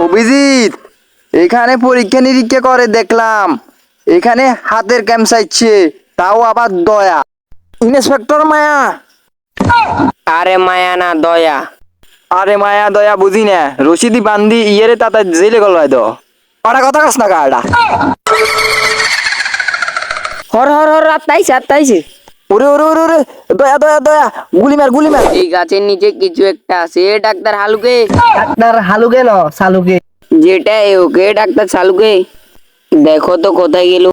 অভিজিৎ, এখানে পরীক্ষা নিরীক্ষা করে দেখলাম এখানে হাতের ক্যাম্প চাইছে, তাও আবার দয়া। ইন্সপেক্টর মায়া। আরে মায়া না দয়া। আরে মায়া দয়া বুঝি না, রশিদি বান্দি ইয়েরে তাতা জেলে গেল হয়তো। ওটা কথা কাস না গাড়া। হর হর হর আত্মাইছে। ওরে ওরে ওরে ওরে, দয়া দয়া দয়া, গুলি মার গুলি মার। এই গাছের নিচে কিছু একটা আছে। এ ডাক্তার হালুকে। ডাক্তার হালুকে ন সালুকে। যেটা ওকে ডাক্তার শালুকে। দেখো তো কোথায় গেল।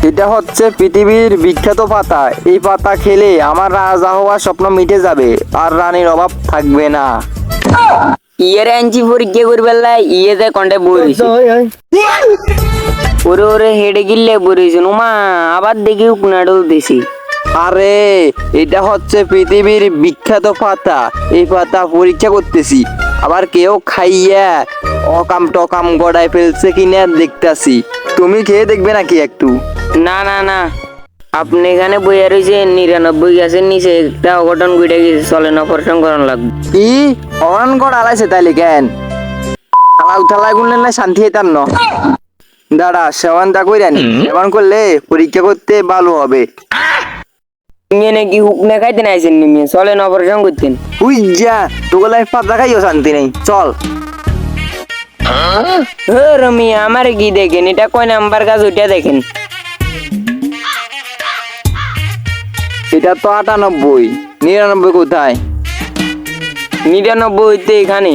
এটা হচ্ছে পৃথিবীর বিখ্যাত পাতা। এই পাতা খেলে আমার রাজা হওয়ার স্বপ্ন মিটে যাবে, আর রানীর অভাব থাকবে না। ইয়ের আনছি পরীক্ষা করবে ইয়েতে কন্টে বইছে। ওরে ওরে হেডে গিললে বইছে উমা, আবার দেখি উকনা ডলতেছি। আরে এটা হচ্ছে পৃথিবীর বিখ্যাত পাতা। এই পাতা পরীক্ষা করতেছি, আবার কেউ খাইয়া অকাম টকাম গড়াই ফেলছে কিনা দেখতাছি। তুমি খেয়ে দেখবে নাকি একটু? না না না, আপনি এখানে বইয়া রয়েছেন 99 গাছের নিচে একটা অঘটন ঘটে গেছে, চলেন অপারেশন করানো লাগবে। কি অন গড় আলাইছে তাইলে কেন? থালা থালায় গুনলেন না শান্তি হইতাম ন। দাঁড়া সেবানটা কইরানি, সেবান করলে পরীক্ষা করতে ভালো হবে। তুমি নাকি হুকনে খাইতে নাইছেন নিমিয়ে, চলেন অপারেশন করতেন। উই যা, তোগুলাই পাতা খাইও শান্তি নেই, চল। রমি আমার কি দেখেন, এটা কয় নাম্বার গাছ ওইটা দেখেন। এটা তো 98, 99 কোথায়? 99 তো এখানে।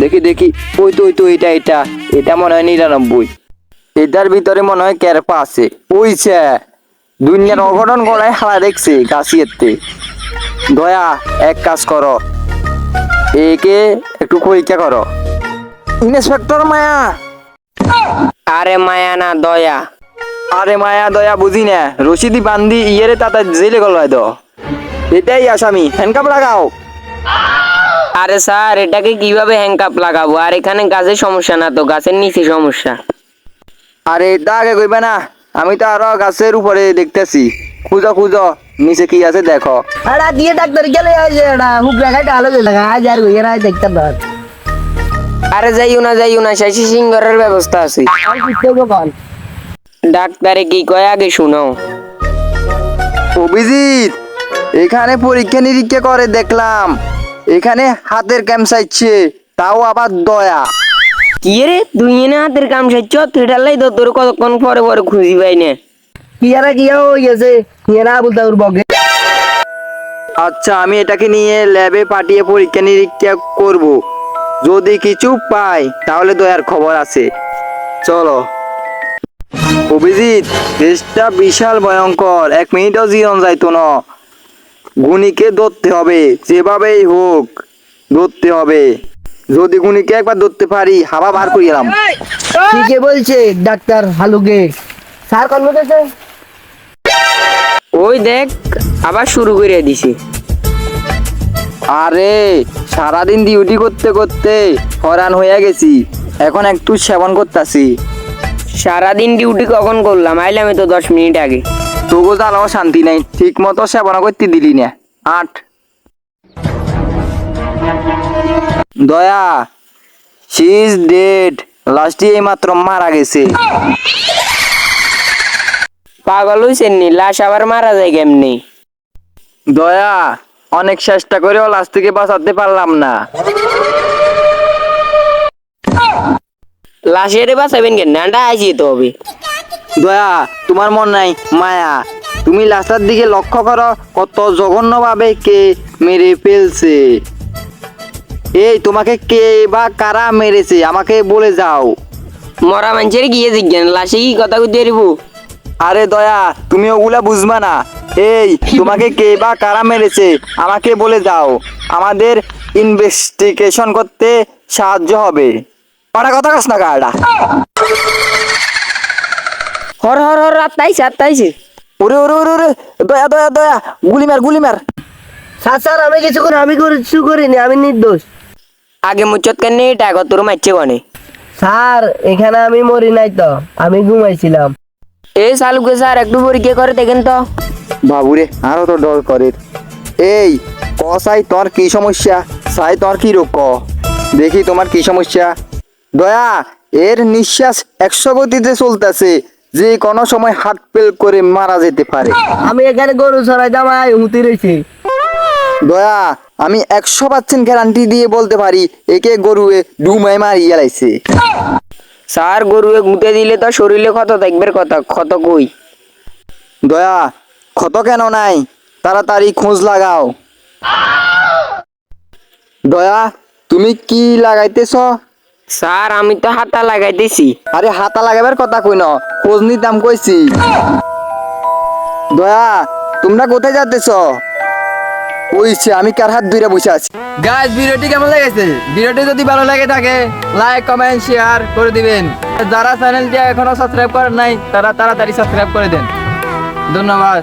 দেখি দেখি, ওই তো ওই তো, এটা এটা এটা মনে হয় 99। এটার ভিতরে মনে হয় ক্যারপা আছে। ওইছে দুনিয়ার অঘটন গড়ায় হালা দেখছে গাছিয়েতে। দয়া এক কাজ করো, একে একটু পরীক্ষা করো। ইন্সপেক্টর মায়া। আরে মায়া না দয়া। আরে মায়া দয়া বুঝি না, রশিদি বান্দি ইয়েরে তাতা জেলে গেল হয়তো। এটাই আসামি, হ্যান্ডকাপ লাগাও। আরে স্যার এটাকে কিভাবে হ্যাংকাপ লাগাবো? আর এখানে গাছের সমস্যা না তো, গাছের নিচে সমস্যা। আরে এটা আগে কইবে না, আমি তো আরো গাছের উপরে দেখতেছি। খুঁজো খুঁজো, নিচে কি আছে দেখো। আড়া দিয়ে ডাক্তার গেলে আজ এডা হুক লাগাইতে আলো লাগা আজ আর কইরা দেখতে দাও। আরে যাইও না, শাশি সিংহরের ব্যবস্থা আছে। আর কিচ্ছু বল। ডাক্তারে কি কয় আগে শুনো। অভিজিৎ, এখানে পরীক্ষা নিরীক্ষা করে দেখলাম এখানে হাতের ক্যাম্প চাইছে, তাও আবার দয়া। কি রে তুই এনে হাতের কাম সাইছ? থিয়েটারলাই তো তোর কতক্ষণ পরে পরে খুঁজি পাই না। কিয়ারা কিয়া হই গেছে কিয়ারা বলতে ওর বগে। আচ্ছা আমি এটাকে নিয়ে ল্যাবে পাঠিয়ে পরীক্ষা নিরীক্ষা করব। যদি কিছু পাই তাহলে দয়ার খবর আছে। চলো। অভিজিৎ, কেসটা বিশাল ভয়ঙ্কর, 1 মিনিটও জীবন যাইতো না। গুণীকে ধরতে হবে, যেভাবেই হোক ধরতে হবে। যদি গুণীকে একবার ধরতে পারি হাওয়া বার করিলাম। ঠিকই বলছে ডাক্তার হালুকে। স্যার কোন বলতেছে? ওই দেখ আবার শুরু করে দিছে। আরে সারাদিন ডিউটি করতে করতে হরান হয়ে গেছি, এখন একটু সেবন করতেছি। সারাদিন ডিউটি কখন করলাম? আইলাম তো 10 মিনিট আগে। তোগো জ্বালাও শান্তি নাই, ঠিক মতো সেবন করতে দিলি না। 8 দয়া, শি ইজ ডেড। লাস্টে এই মাত্র মারা গেছে। পাগল হইছেন নি? লাশ আবার মারা যায় কেমনি? দয়া, অনেক চেষ্টা করেও লাশ থেকে বাঁচাতে পারলাম না। লাশের বাঁচাবেন কেন? নান্ডা আইছি তো হবে। দয়া, তোমার মন নাই মায়া, তুমি লাশটার দিকে লক্ষ্য করো, কত জঘন্যভাবে কে মেরে ফেলছে। এই তোমাকে কে বা কারা মেরেছে আমাকে বলে যাও। মরা মানুষের গিয়ে জিজ্ঞান, লাশে কি কথা কইতে পারিব? আরে দয়া, তুমি ওগুলা বুঝবা না। এই তোমাকে কে বা কারা মেরেছে আমাকে বলে যাও, আমাদের ইনভেস্টিগেশন করতে সাহায্য হবে। ওটা কথা কাস না গাড়া। হর হর হর আত্মাইছে। ওরে ওরে ওরে ওরে, দয়া দয়া দয়া, গুলি মার গুলি মার। স্যার স্যার আমি কিছু করে আমি কিছু করিনি, আমি নির্দোষ। আগে মুচত কেন এটা কত তোর মারছে কনে? স্যার এখানে আমি মরি নাই তো, আমি ঘুমাইছিলাম। এই শালুকে স্যার একটু পরীক্ষা করে দেখেন তো। বাবুরে আরো তো ডর করে। এই ক সাই তোর কি সমস্যা? সাই তোর কি রোগ ক দেখি, তোমার কি সমস্যা? দয়া এর নিঃশ্বাস 100 গতিতে চলতেছে, যে কোনো সময় হার্ট ফেল করে মারা যেতে পারে। আমি এখানে গরু চড়াই দামাই হুতি রয়েছি। দয়া আমি 100% গ্যারান্টি দিয়ে বলতে পারি একে গরুয়ে ডুমায় মারিয়ে গেলাইছে। স্যার গরুয়ে গুঁতে দিলে তো শরীরে ক্ষত থাকবে, কথা ক্ষত কই? দয়া ক্ষত কেন নাই, তাড়াতাড়ি খোঁজ লাগাও। দয়া তুমি কি লাগাইতেছ? স্যার আমি তো হাতা লাগাইতেছি। আরে হাতা লাগাবার কথা কই না, খোঁজ নিতাম কইছি। দয়া তোমরা কোথায় যাচ্তেছ? ওইছে আমি কার হাত ধরে বসে আছি। গাইস ভিডিওটি কেমন লেগেছে? ভিডিওটি যদি ভালো লাগে থাকে লাইক কমেন্ট শেয়ার করে দিবেন। যারা চ্যানেলটি এখনো সাবস্ক্রাইব করেন নাই তারা তাড়াতাড়ি সাবস্ক্রাইব করে দেন। ধন্যবাদ।